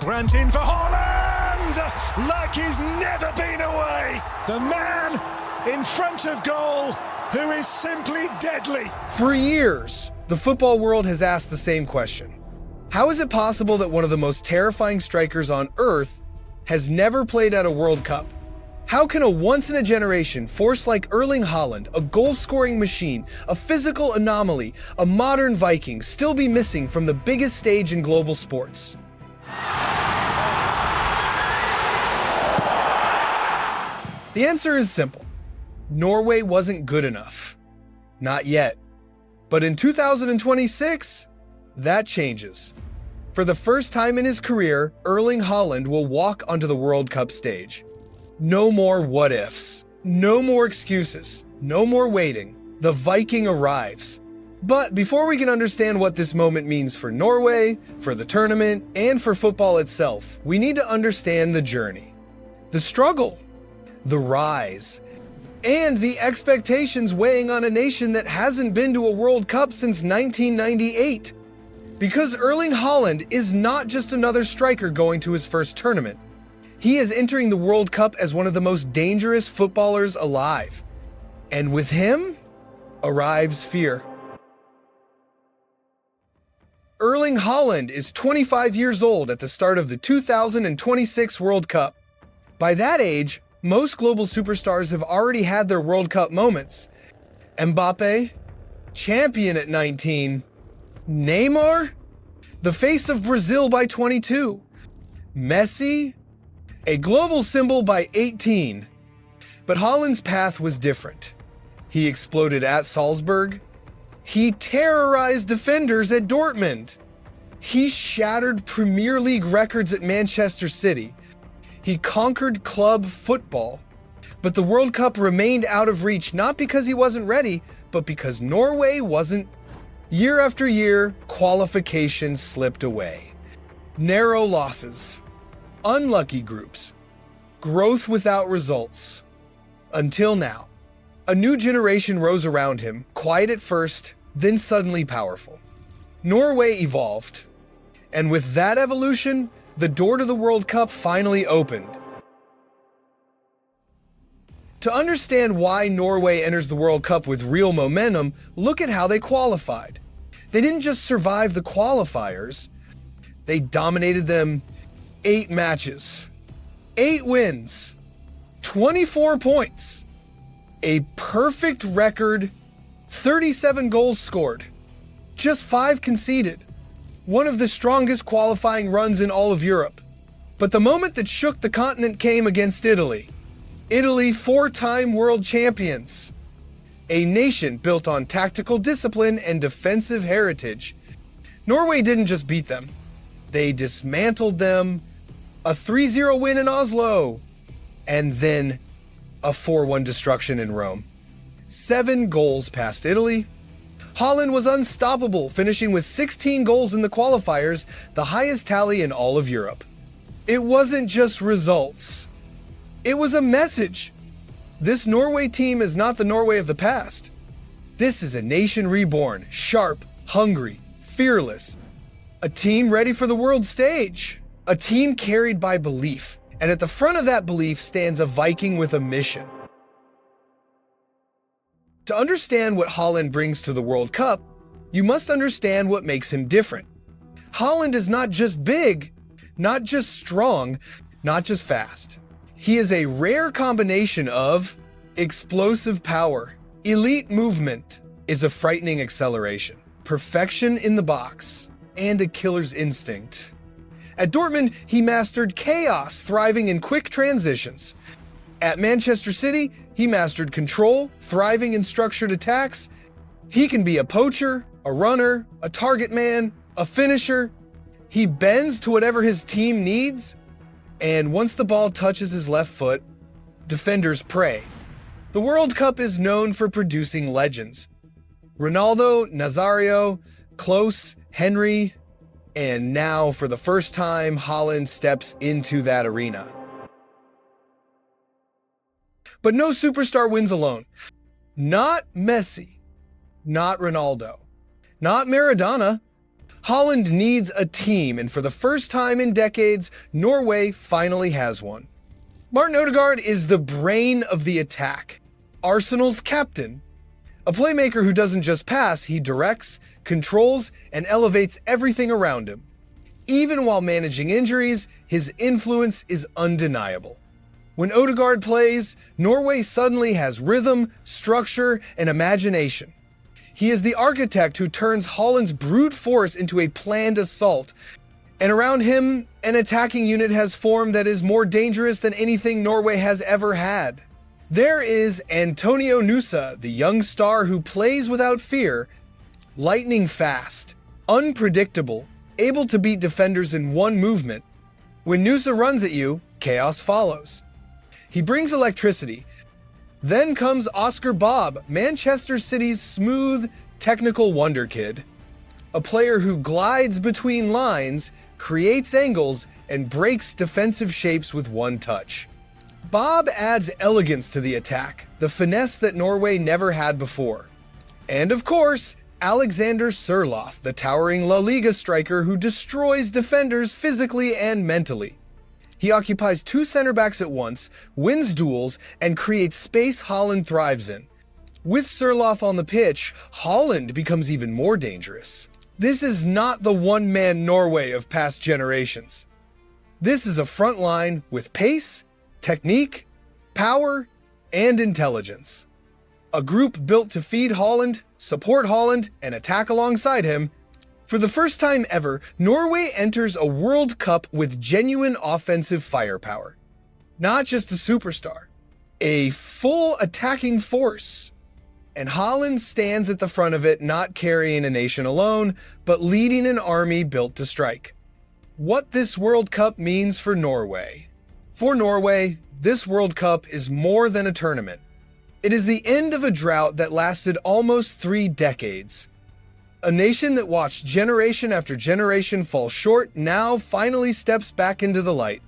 went in for Haaland, like he's never been away. The man in front of goal who is simply deadly. For years, the football world has asked the same question. How is it possible that one of the most terrifying strikers on earth has never played at a World Cup? How can a once-in-a-generation force like Erling Haaland, a goal-scoring machine, a physical anomaly, a modern Viking, still be missing from the biggest stage in global sports? The answer is simple. Norway wasn't good enough. Not yet. But in 2026, that changes. For the first time in his career, Erling Haaland will walk onto the World Cup stage. No more what-ifs. No more excuses. No more waiting. The Viking arrives. But before we can understand what this moment means for Norway, for the tournament, and for football itself, we need to understand the journey. The struggle. The rise. And the expectations weighing on a nation that hasn't been to a World Cup since 1998. Because Erling Haaland is not just another striker going to his first tournament. He is entering the World Cup as one of the most dangerous footballers alive. And with him arrives fear. Erling Haaland is 25 years old at the start of the 2026 World Cup. By that age, most global superstars have already had their World Cup moments. Mbappe, champion at 19. Neymar, the face of Brazil by 22. Messi, a global symbol by 18. But Haaland's path was different. He exploded at Salzburg. He terrorized defenders at Dortmund. He shattered Premier League records at Manchester City. He conquered club football. But the World Cup remained out of reach, not because he wasn't ready, but because Norway wasn't. Year after year, qualifications slipped away. Narrow losses. Unlucky groups. Growth without results. Until now. A new generation rose around him, quiet at first, then suddenly powerful. Norway evolved. And with that evolution, the door to the World Cup finally opened. To understand why Norway enters the World Cup with real momentum, look at how they qualified. They didn't just survive the qualifiers, they dominated them 8 matches, 8 wins, 24 points, a perfect record, 37 goals scored, just 5 conceded. One of the strongest qualifying runs in all of Europe. But the moment that shook the continent came against Italy. Italy, 4-time world champions. A nation built on tactical discipline and defensive heritage. Norway didn't just beat them. They dismantled them. A 3-0 win in Oslo. And then a 4-1 destruction in Rome. 7 goals past Italy. Haaland was unstoppable, finishing with 16 goals in the qualifiers, the highest tally in all of Europe. It wasn't just results. It was a message. This Norway team is not the Norway of the past. This is a nation reborn, sharp, hungry, fearless. A team ready for the world stage. A team carried by belief. And at the front of that belief stands a Viking with a mission. To understand what Haaland brings to the World Cup, you must understand what makes him different. Haaland is not just big, not just strong, not just fast. He is a rare combination of explosive power, elite movement, is a frightening acceleration, perfection in the box, and a killer's instinct. At Dortmund, he mastered chaos, thriving in quick transitions. At Manchester City, he mastered control, thriving in structured attacks. He can be a poacher, a runner, a target man, a finisher. He bends to whatever his team needs. And once the ball touches his left foot, defenders pray. The World Cup is known for producing legends. Ronaldo, Nazario, Klose, Henry, and now for the first time, Haaland steps into that arena. But no superstar wins alone. Not Messi, not Ronaldo, not Maradona. Haaland needs a team, and for the first time in decades, Norway finally has one. Martin Odegaard is the brain of the attack, Arsenal's captain. A playmaker who doesn't just pass, he directs, controls, and elevates everything around him. Even while managing injuries, his influence is undeniable. When Odegaard plays, Norway suddenly has rhythm, structure, and imagination. He is the architect who turns Haaland's brute force into a planned assault, and around him, an attacking unit has formed that is more dangerous than anything Norway has ever had. There is Antonio Nusa, the young star who plays without fear, lightning fast, unpredictable, able to beat defenders in one movement. When Nusa runs at you, chaos follows. He brings electricity. Then comes Oscar Bob, Manchester City's smooth, technical wonder kid. A player who glides between lines, creates angles, and breaks defensive shapes with one touch. Bob adds elegance to the attack, the finesse that Norway never had before. And of course, Alexander Surloff, the towering La Liga striker who destroys defenders physically and mentally. He occupies two center backs at once, wins duels, and creates space Haaland thrives in. With Surloff on the pitch, Haaland becomes even more dangerous. This is not the one-man Norway of past generations. This is a front line with pace, technique, power, and intelligence. A group built to feed Haaland, support Haaland, and attack alongside him. For the first time ever, Norway enters a World Cup with genuine offensive firepower. Not just a superstar, a full attacking force. And Haaland stands at the front of it, not carrying a nation alone, but leading an army built to strike. What this World Cup means for Norway. For Norway, this World Cup is more than a tournament. It is the end of a drought that lasted almost 3 decades. A nation that watched generation after generation fall short now finally steps back into the light.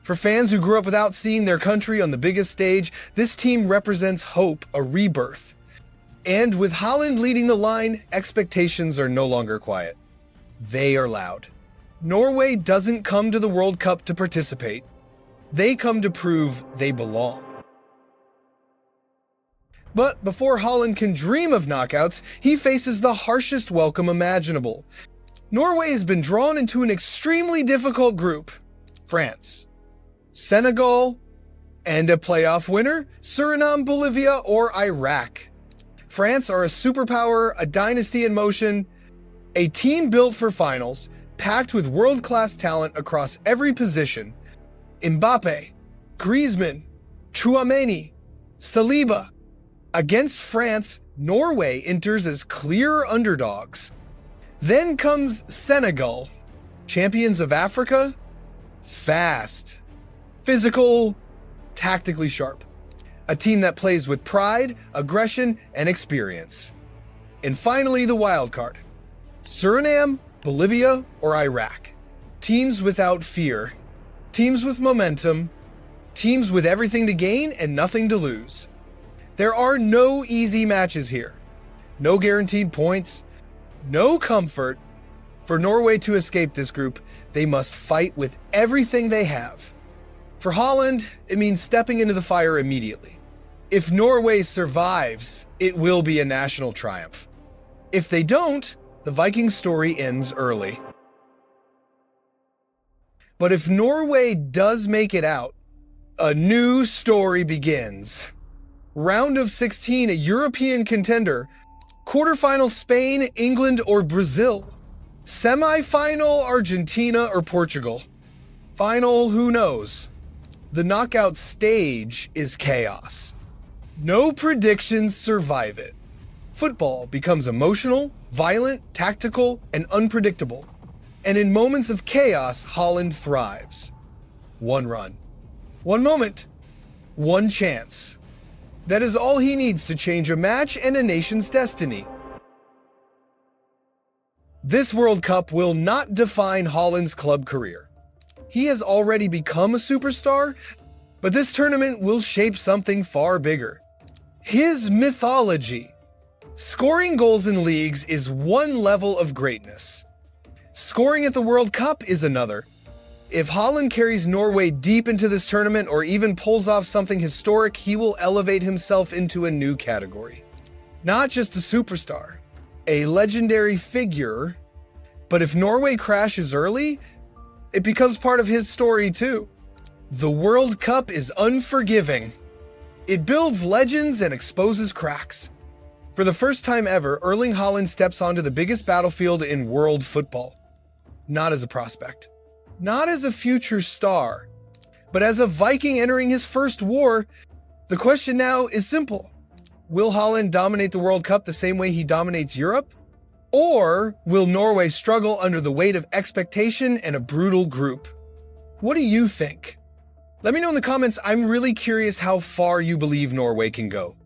For fans who grew up without seeing their country on the biggest stage, this team represents hope, a rebirth. And with Haaland leading the line, expectations are no longer quiet. They are loud. Norway doesn't come to the World Cup to participate. They come to prove they belong. But before Haaland can dream of knockouts, he faces the harshest welcome imaginable. Norway has been drawn into an extremely difficult group: France, Senegal, and a playoff winner, Suriname, Bolivia, or Iraq. France are a superpower, a dynasty in motion, a team built for finals, packed with world-class talent across every position. Mbappe, Griezmann, Tchouaméni, Saliba. Against France, Norway enters as clear underdogs. Then comes Senegal, champions of Africa, fast, physical, tactically sharp. A team that plays with pride, aggression, and experience. And finally, the wild card: Suriname, Bolivia, or Iraq. Teams without fear, teams with momentum, teams with everything to gain and nothing to lose. There are no easy matches here. No guaranteed points, no comfort. For Norway to escape this group, they must fight with everything they have. For Haaland, it means stepping into the fire immediately. If Norway survives, it will be a national triumph. If they don't, the Viking story ends early. But if Norway does make it out, a new story begins. Round of 16, a European contender. Quarterfinal: Spain, England, or Brazil. Semi-final: Argentina or Portugal. Final: who knows? The knockout stage is chaos. No predictions survive it. Football becomes emotional, violent, tactical, and unpredictable. And in moments of chaos, Haaland thrives. One run, one moment, one chance. That is all he needs to change a match and a nation's destiny. This World Cup will not define Haaland's club career. He has already become a superstar, but this tournament will shape something far bigger. His mythology. Scoring goals in leagues is one level of greatness. Scoring at the World Cup is another. If Haaland carries Norway deep into this tournament or even pulls off something historic, he will elevate himself into a new category. Not just a superstar, a legendary figure, but if Norway crashes early, it becomes part of his story too. The World Cup is unforgiving. It builds legends and exposes cracks. For the first time ever, Erling Haaland steps onto the biggest battlefield in world football. Not as a prospect, not as a future star, but as a Viking entering his first war. The question now is simple. Will Haaland dominate the World Cup the same way he dominates Europe? Or will Norway struggle under the weight of expectation and a brutal group? What do you think? Let me know in the comments. I'm really curious how far you believe Norway can go.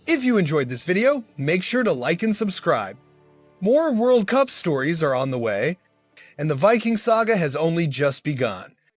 If you enjoyed this video, make sure to like and subscribe. More World Cup stories are on the way, and the Viking saga has only just begun.